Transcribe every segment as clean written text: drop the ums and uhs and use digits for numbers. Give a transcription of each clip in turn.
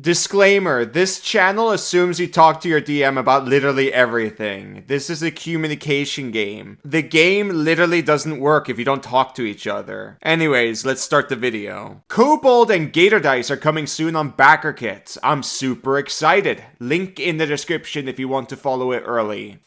Disclaimer, this channel assumes you talk to your DM about literally everything. This is a communication game. The game literally doesn't work if you don't talk to each other. Anyways, let's start the video. Kobold and Gator Dice are coming soon on backer kits. I'm super excited. Link in the description if you want to follow it early.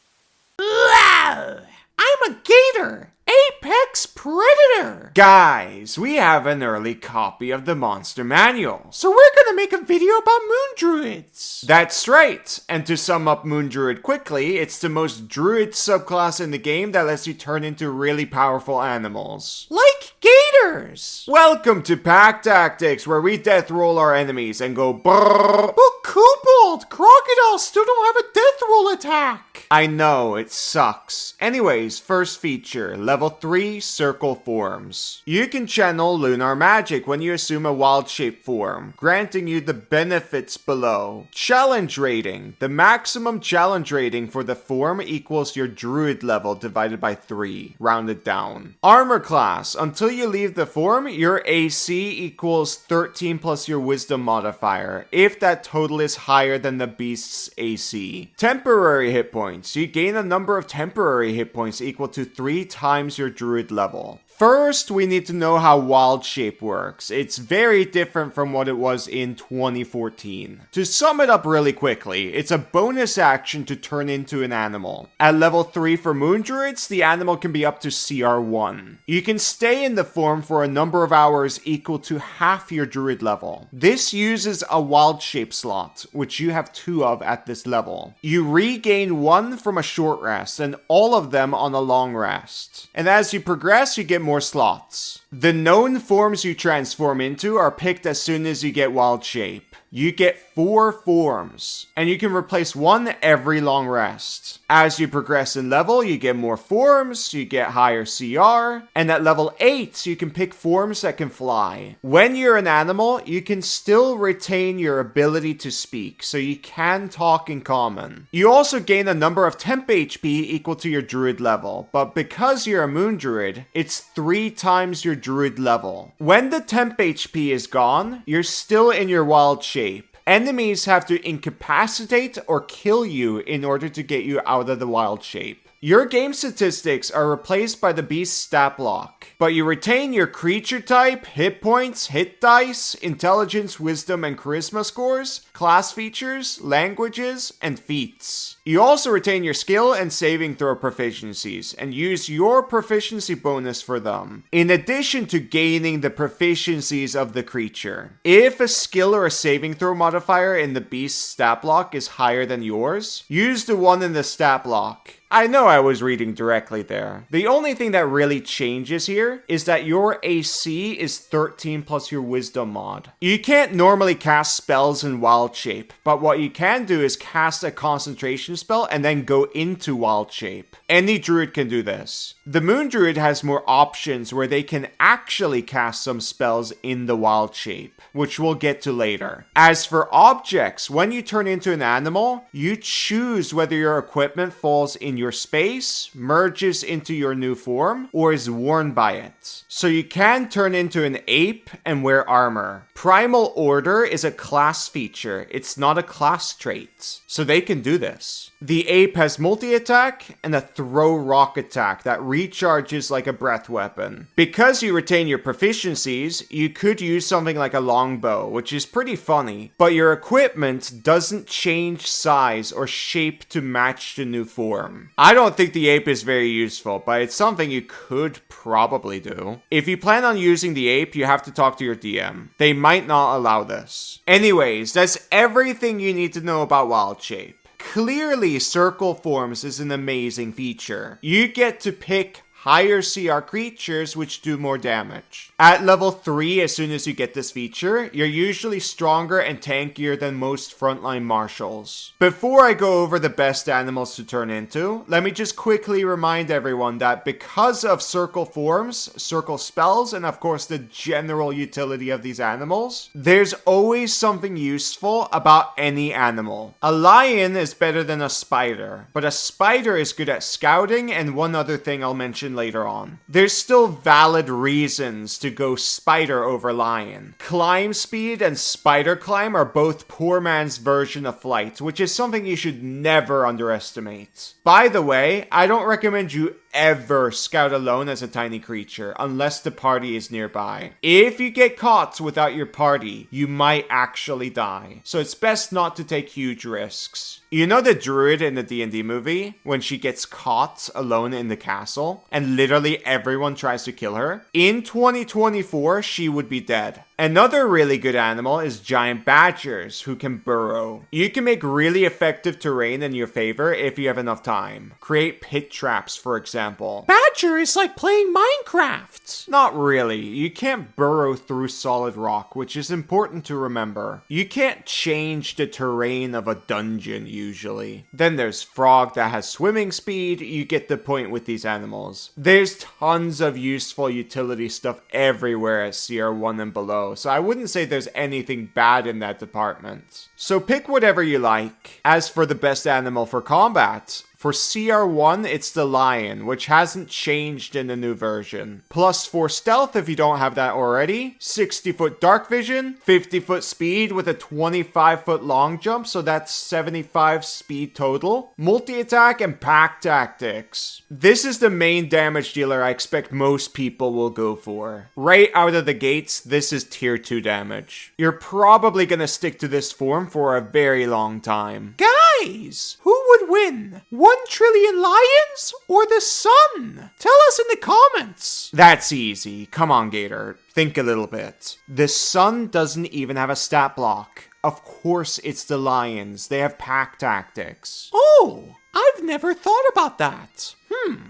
I'm a gator! Apex Predator! Guys, we have an early copy of the Monster Manual, so we're gonna make a video about Moon Druids. That's right, and to sum up Moon Druid quickly, it's the most Druid subclass in the game that lets you turn into really powerful animals. Like gators! Welcome to Pack Tactics, where we death roll our enemies and go brrrr. But Kobold, crocodiles still don't have a death roll attack! I know, it sucks. Anyways, first feature, Level 3 Circle Forms. You can channel Lunar Magic when you assume a wild shape form, granting you the benefits below. Challenge rating. The maximum challenge rating for the form equals your Druid level divided by 3, rounded down. Armor class. Until you leave the form, your AC equals 13 plus your Wisdom modifier, if that total is higher than the beast's AC. Temporary hit points. You gain a number of temporary hit points equal to 3 times your Druid level. First, we need to know how Wild Shape works. It's very different from what it was in 2014. To sum it up really quickly, it's a bonus action to turn into an animal. At level 3 for Moon Druids, the animal can be up to CR1. You can stay in the form for a number of hours equal to half your Druid level. This uses a Wild Shape slot, which you have 2 of at this level. You regain 1 from a short rest, and all of them on a long rest. And as you progress, you get more slots. The known forms you transform into are picked as soon as you get Wild Shape. You get 4 forms, and you can replace 1 every long rest. As you progress in level, you get more forms, you get higher CR, and at level 8, you can pick forms that can fly. When you're an animal, you can still retain your ability to speak, so you can talk in common. You also gain a number of temp HP equal to your Druid level, but because you're a Moon Druid, it's 3 times your Druid level. When the temp HP is gone, you're still in your Wild Shape. Enemies have to incapacitate or kill you in order to get you out of the Wild Shape. Your game statistics are replaced by the beast's stat block, but you retain your creature type, hit points, hit dice, intelligence, wisdom, and charisma scores, class features, languages, and feats. You also retain your skill and saving throw proficiencies, and use your proficiency bonus for them, in addition to gaining the proficiencies of the creature. If a skill or a saving throw modifier in the beast's stat block is higher than yours, use the one in the stat block. I know I was reading directly there. The only thing that really changes here is that your AC is 13 plus your Wisdom mod. You can't normally cast spells in Wild Shape, but what you can do is cast a concentration spell and then go into Wild Shape. Any Druid can do this. The Moon Druid has more options where they can actually cast some spells in the Wild Shape, which we'll get to later. As for objects, when you turn into an animal, you choose whether your equipment falls in your space, merges into your new form, or is worn by it. So you can turn into an ape and wear armor. Primal Order is a class feature, it's not a class trait, so they can do this. The ape has multi-attack and a throw rock attack that recharges like a breath weapon. Because you retain your proficiencies, you could use something like a longbow, which is pretty funny, but your equipment doesn't change size or shape to match the new form. I don't think the ape is very useful, but it's something you could probably do. If you plan on using the ape, you have to talk to your DM. They might not allow this. Anyways, that's everything you need to know about Wild Shape. Clearly, Circle Forms is an amazing feature. You get to pick higher CR creatures which do more damage. At level 3, as soon as you get this feature, you're usually stronger and tankier than most frontline marshals. Before I go over the best animals to turn into, let me just quickly remind everyone that because of circle forms, circle spells, and of course the general utility of these animals, there's always something useful about any animal. A lion is better than a spider, but a spider is good at scouting and one other thing I'll mention mention later on. There's still valid reasons to go spider over lion. Climb speed and spider climb are both poor man's version of flight, which is something you should never underestimate. By the way, I don't recommend you ever scout alone as a tiny creature unless the party is nearby. If you get caught without your party, you might actually die. So it's best not to take huge risks. You know the druid in the D&D movie? When she gets caught alone in the castle and literally everyone tries to kill her? In 2024, she would be dead. Another really good animal is giant badgers who can burrow. You can make really effective terrain in your favor if you have enough time. Create pit traps, for example. Badger is like playing Minecraft. Not really. You can't burrow through solid rock, which is important to remember. You can't change the terrain of a dungeon usually. Then there's frog that has swimming speed. You get the point with these animals. There's tons of useful utility stuff everywhere at CR1 and below. So I wouldn't say there's anything bad in that department. So pick whatever you like. As for the best animal for combat, for CR1, it's the lion, which hasn't changed in the new version. Plus 4 stealth if you don't have that already, 60-foot dark vision, 50-foot speed with a 25-foot long jump, so that's 75 speed total, multi-attack, and pack tactics. This is the main damage dealer I expect most people will go for. Right out of the gates, this is tier 2 damage. You're probably gonna stick to this form for a very long time. Guys, who would win? 1 trillion lions or the sun? Tell us in the comments. That's easy. Come on, Gator. Think a little bit. The sun doesn't even have a stat block. Of course it's the lions. They have pack tactics. Oh, I've never thought about that.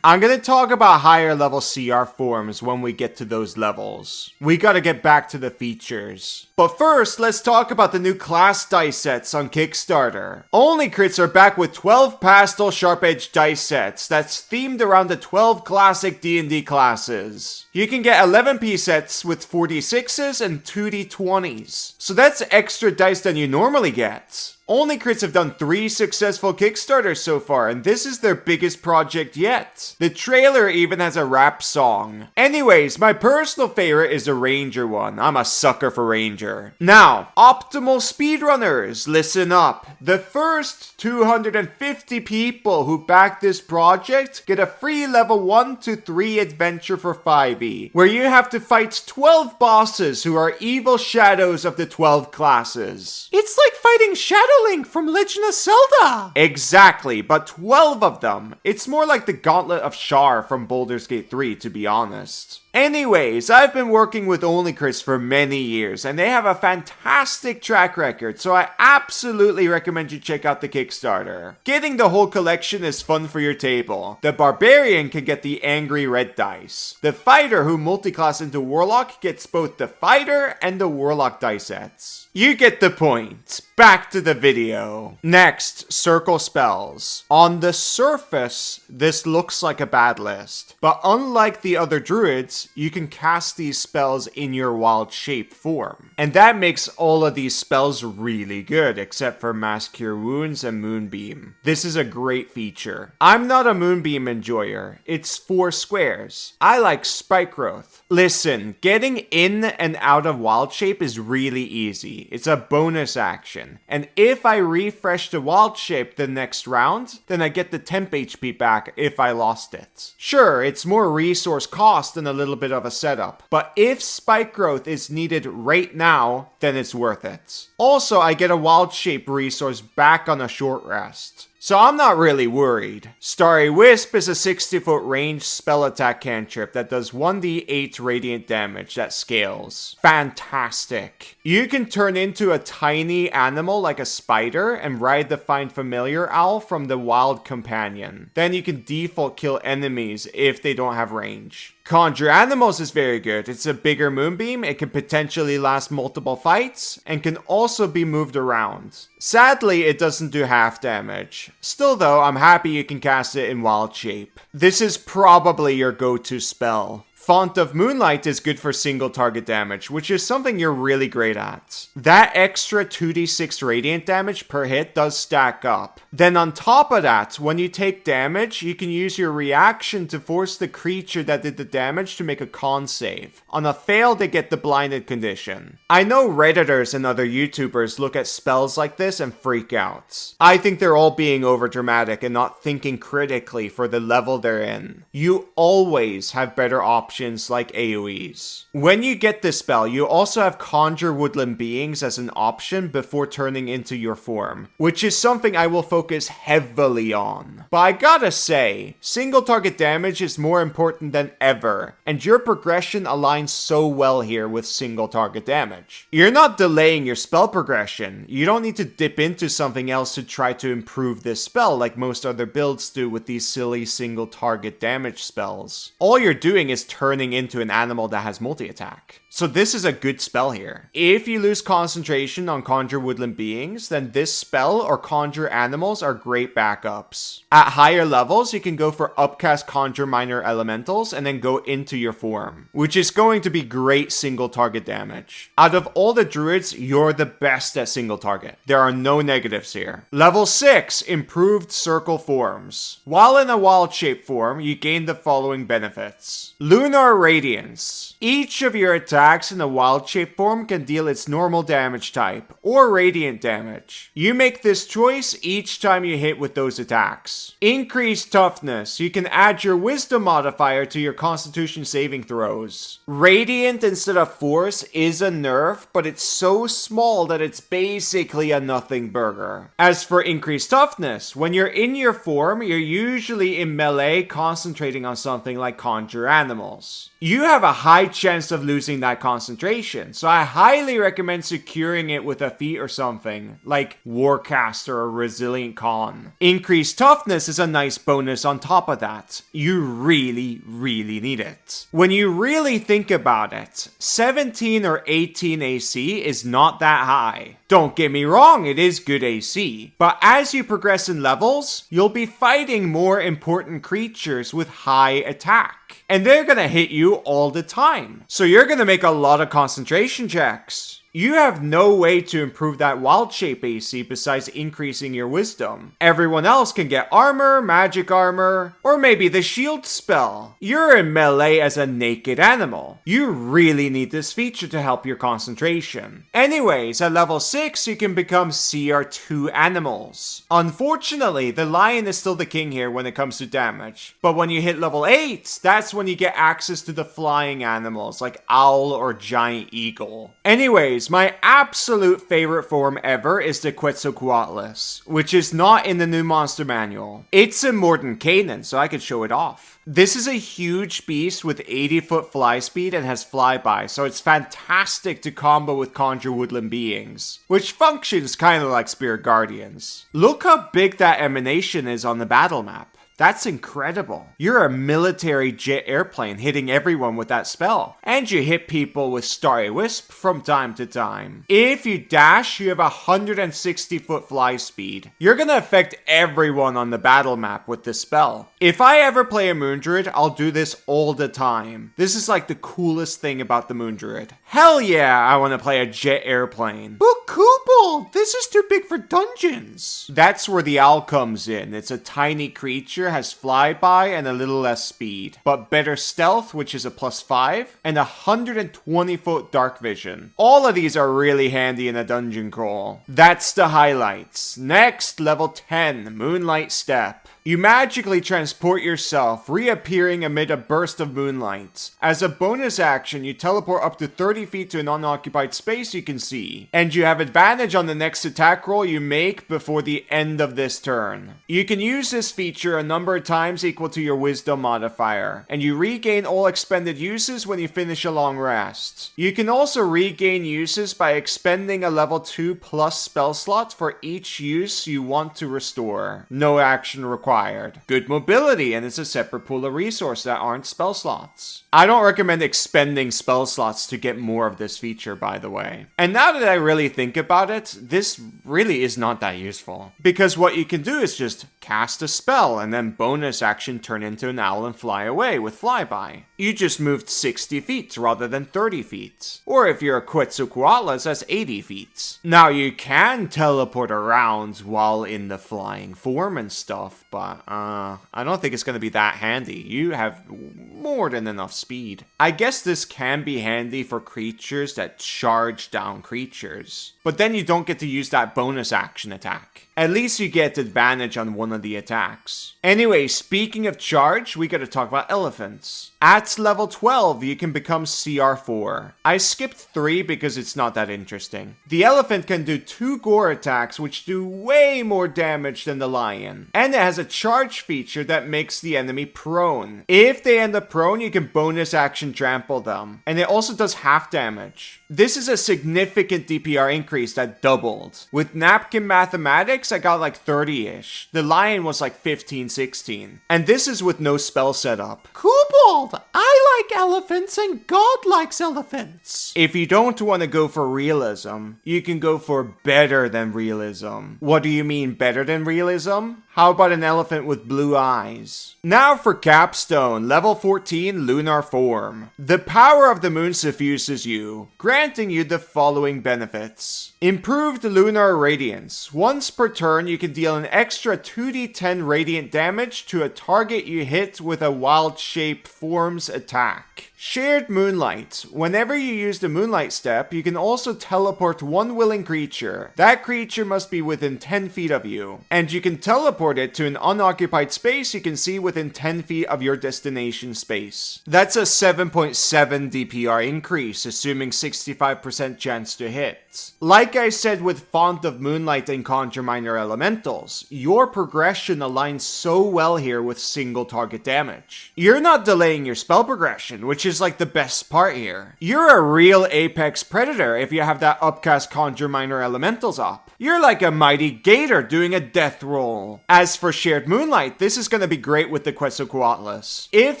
I'm gonna talk about higher level CR forms when we get to those levels. We gotta get back to the features. But first, let's talk about the new class dice sets on Kickstarter. Only Crits are back with 12 pastel sharp edge dice sets that's themed around the 12 classic D&D classes. You can get 11p sets with 4d6s and 2d20s. So that's extra dice than you normally get. Only Crits have done 3 successful Kickstarters so far, and this is their biggest project yet. The trailer even has a rap song. Anyways, my personal favorite is the Ranger one. I'm a sucker for Ranger. Now, optimal speedrunners, listen up. The first 250 people who back this project get a free level 1 to 3 adventure for 5e, where you have to fight 12 bosses who are evil shadows of the 12 classes. It's like fighting Shadow Link from Legend of Zelda. Exactly, but 12 of them. It's more like the Gauntlet of Shar from Baldur's Gate 3, to be honest. Anyways, I've been working with Only Crits for many years, and they have a fantastic track record, so I absolutely recommend you check out the Kickstarter. Getting the whole collection is fun for your table. The Barbarian can get the Angry Red Dice. The Fighter who multiclass into Warlock gets both the Fighter and the Warlock dice sets. You get the point. Back to the video. Next, circle spells. On the surface, this looks like a bad list, but unlike the other druids, you can cast these spells in your wild shape form. And that makes all of these spells really good, except for Mass Cure Wounds and Moonbeam. This is a great feature. I'm not a Moonbeam enjoyer. It's 4 squares. I like Spike Growth. Listen, getting in and out of wild shape is really easy. It's a bonus action. And if I refresh the wild shape the next round, then I get the temp HP back if I lost it. Sure, it's more resource cost and a little bit of a setup, but if spike growth is needed right now, then it's worth it. Also, I get a wild shape resource back on a short rest. So I'm not really worried. Starry Wisp is a 60-foot range spell attack cantrip that does 1d8 radiant damage that scales. Fantastic. You can turn into a tiny animal like a spider and ride the Find Familiar owl from the Wild Companion. Then you can default kill enemies if they don't have range. Conjure Animals is very good. It's a bigger moonbeam, it can potentially last multiple fights, and can also be moved around. Sadly, it doesn't do half damage. Still though, I'm happy you can cast it in wild shape. This is probably your go-to spell. Font of Moonlight is good for single target damage, which is something you're really great at. That extra 2d6 radiant damage per hit does stack up. Then on top of that, when you take damage, you can use your reaction to force the creature that did the damage to make a con save. On a fail, they get the blinded condition. I know Redditors and other YouTubers look at spells like this and freak out. I think they're all being overdramatic and not thinking critically for the level they're in. You always have better options like AoEs. When you get this spell, you also have Conjure Woodland Beings as an option before turning into your form, which is something I will focus heavily on. But I gotta say, single target damage is more important than ever, and your progression aligns so well here with single target damage. You're not delaying your spell progression. You don't need to dip into something else to try to improve this spell like most other builds do with these silly single target damage spells. All you're doing is turning into an animal that has multi-attack. So this is a good spell here. If you lose concentration on Conjure Woodland Beings, then this spell or Conjure Animals are great backups. At higher levels, you can go for Upcast Conjure Minor Elementals and then go into your form, which is going to be great single target damage. Out of all the druids, you're the best at single target. There are no negatives here. Level 6, Improved Circle Forms. While in a wild shape form, you gain the following benefits. Lunar Radiance. Each of your attacks in a wild shape form can deal its normal damage type, or radiant damage. You make this choice each time you hit with those attacks. Increased Toughness. You can add your wisdom modifier to your constitution saving throws. Radiant instead of Force is a nerf, but it's so small that it's basically a nothing burger. As for increased toughness, when you're in your form, you're usually in melee concentrating on something like Conjure Animals. You have a high chance of losing that concentration, so I highly recommend securing it with a feat or something, like Warcaster or Resilient Con. Increased toughness is a nice bonus on top of that. You really need it. When you really think about it, 17 or 18 AC is not that high. Don't get me wrong, it is good AC, but as you progress in levels, you'll be fighting more important creatures with high attack, and they're gonna hit you all the time. So you're gonna make a lot of concentration checks. You have no way to improve that wild shape AC besides increasing your wisdom. Everyone else can get armor, magic armor, or maybe the shield spell. You're in melee as a naked animal. You really need this feature to help your concentration. Anyways, at level 6, you can become CR2 animals. Unfortunately, the lion is still the king here when it comes to damage. But when you hit level 8, that's when you get access to the flying animals like owl or giant eagle. Anyways, my absolute favorite form ever is the Quetzalcoatlus, which is not in the new monster manual. It's in Mordenkainen, so I could show it off. This is a huge beast with 80-foot fly speed and has flyby, so it's fantastic to combo with Conjure Woodland Beings, which functions kind of like Spirit Guardians. Look how big that emanation is on the battle map. That's incredible. You're a military jet airplane hitting everyone with that spell. And you hit people with Starry Wisp from time to time. If you dash, you have 160-foot fly speed. You're gonna affect everyone on the battle map with this spell. If I ever play a Moon Druid, I'll do this all the time. This is like the coolest thing about the Moon Druid. Hell yeah, I want to play a jet airplane. But Kubel, this is too big for dungeons. That's where the owl comes in. It's a tiny creature, has flyby and a little less speed, but better stealth, which is a +5, and 120-foot dark vision. All of these are really handy in a dungeon crawl. That's the highlights. Next, level 10, Moonlight Step. You magically transport yourself, reappearing amid a burst of moonlight. As a bonus action, you teleport up to 30 feet to an unoccupied space you can see, and you have advantage on the next attack roll you make before the end of this turn. You can use this feature a number of times equal to your wisdom modifier, and you regain all expended uses when you finish a long rest. You can also regain uses by expending a level 2+ spell slot for each use you want to restore. No action required required. Good mobility, and it's a separate pool of resources that aren't spell slots. I don't recommend expending spell slots to get more of this feature, by the way. And now that I really think about it, this really is not that useful. Because what you can do is just cast a spell and then bonus action turn into an owl and fly away with flyby. You just moved 60 feet rather than 30 feet. Or if you're a Quetzalcoatl, that's 80 feet. Now you can teleport around while in the flying form and stuff, but I don't think it's going to be that handy. You have more than enough speed. I guess this can be handy for creatures that charge down creatures, but then you don't get to use that bonus action attack. At least you get advantage on one of the attacks. Anyway, speaking of charge, we gotta talk about elephants. At level 12, you can become CR4. I skipped 3 because it's not that interesting. The elephant can do 2 gore attacks, which do way more damage than the lion. And it has a charge feature that makes the enemy prone. If they end up prone, you can bonus action trample them. And it also does half damage. This is a significant DPR increase that doubled. With napkin mathematics, I got like 30-ish. The lion was like 15, 16. And this is with no spell setup. Kobold, I like elephants and God likes elephants. If you don't want to go for realism, you can go for better than realism. What do you mean better than realism? How about an elephant with blue eyes? Now for Capstone, level 14, Lunar Form. The power of the moon suffuses you, granting you the following benefits. Improved Lunar Radiance. Once per turn, you can deal an extra 2d10 radiant damage to a target you hit with a wild shape form's attack. Shared Moonlight. Whenever you use the Moonlight Step, you can also teleport one willing creature. That creature must be within 10 feet of you, and you can teleport it to an unoccupied space you can see within 10 feet of your destination space. That's a 7.7 DPR increase, assuming 65% chance to hit. Like I said with Font of Moonlight and Conjure Minor Elementals, your progression aligns so well here with single target damage. You're not delaying your spell progression, which is like the best part here. You're a real Apex Predator if you have that upcast Conjure Minor Elementals up. You're like a mighty gator doing a death roll. As for Shared Moonlight, this is going to be great with the Quetzalcoatlus. If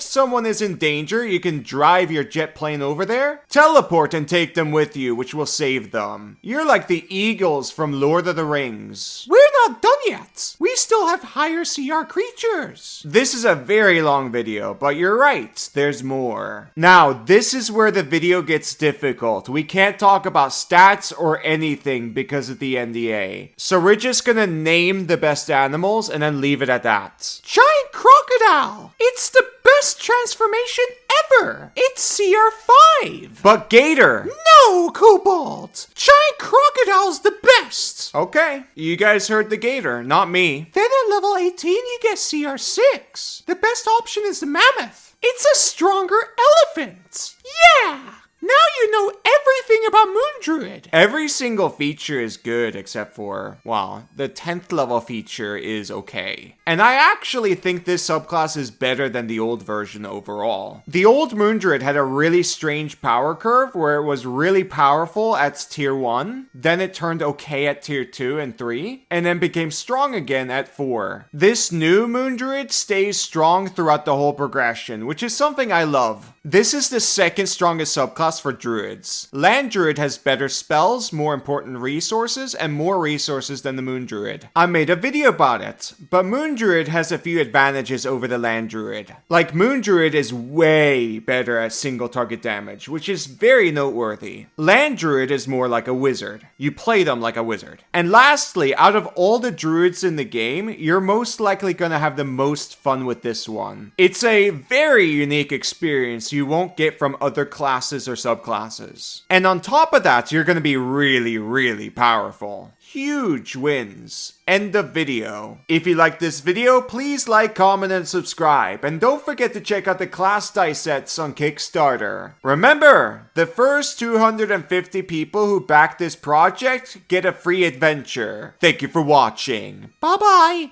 someone is in danger, you can drive your jet plane over there, teleport and take them with you, which will save them. You're like the eagles from Lord of the Rings. We're not done yet. We still have higher CR creatures. This is a very long video, but you're right, there's more. Now, this is where the video gets difficult. We can't talk about stats or anything because of the NDA. So we're just gonna name the best animals and then leave it at that. Giant crocodile. It's the best transformation ever. It's CR5. But gator. No, Kobold. Giant crocodile's the best. Okay, you guys heard the gator, not me. Then at level 18, you get CR6. The best option is the mammoth. It's a stronger elephant. Yeah. Now you know everything about Moon Druid. Every single feature is good except for, well, the 10th level feature is okay. And I actually think this subclass is better than the old version overall. The old Moon Druid had a really strange power curve where it was really powerful at tier 1, then it turned okay at tier 2 and 3, and then became strong again at 4. This new Moon Druid stays strong throughout the whole progression, which is something I love. This is the second strongest subclass for Druids. Land Druid has better spells, more important resources, and more resources than the Moon Druid. I made a video about it, but Moon Druid has a few advantages over the Land Druid. Like, Moon Druid is way better at single target damage, which is very noteworthy. Land Druid is more like a wizard. You play them like a wizard. And lastly, out of all the Druids in the game, you're most likely gonna have the most fun with this one. It's a very unique experience you won't get from other classes or subclasses. And on top of that, you're gonna be really, really powerful. Huge wins. End of video. If you liked this video, please like, comment, and subscribe. And don't forget to check out the class dice sets on Kickstarter. Remember, the first 250 people who back this project get a free adventure. Thank you for watching. Bye-bye.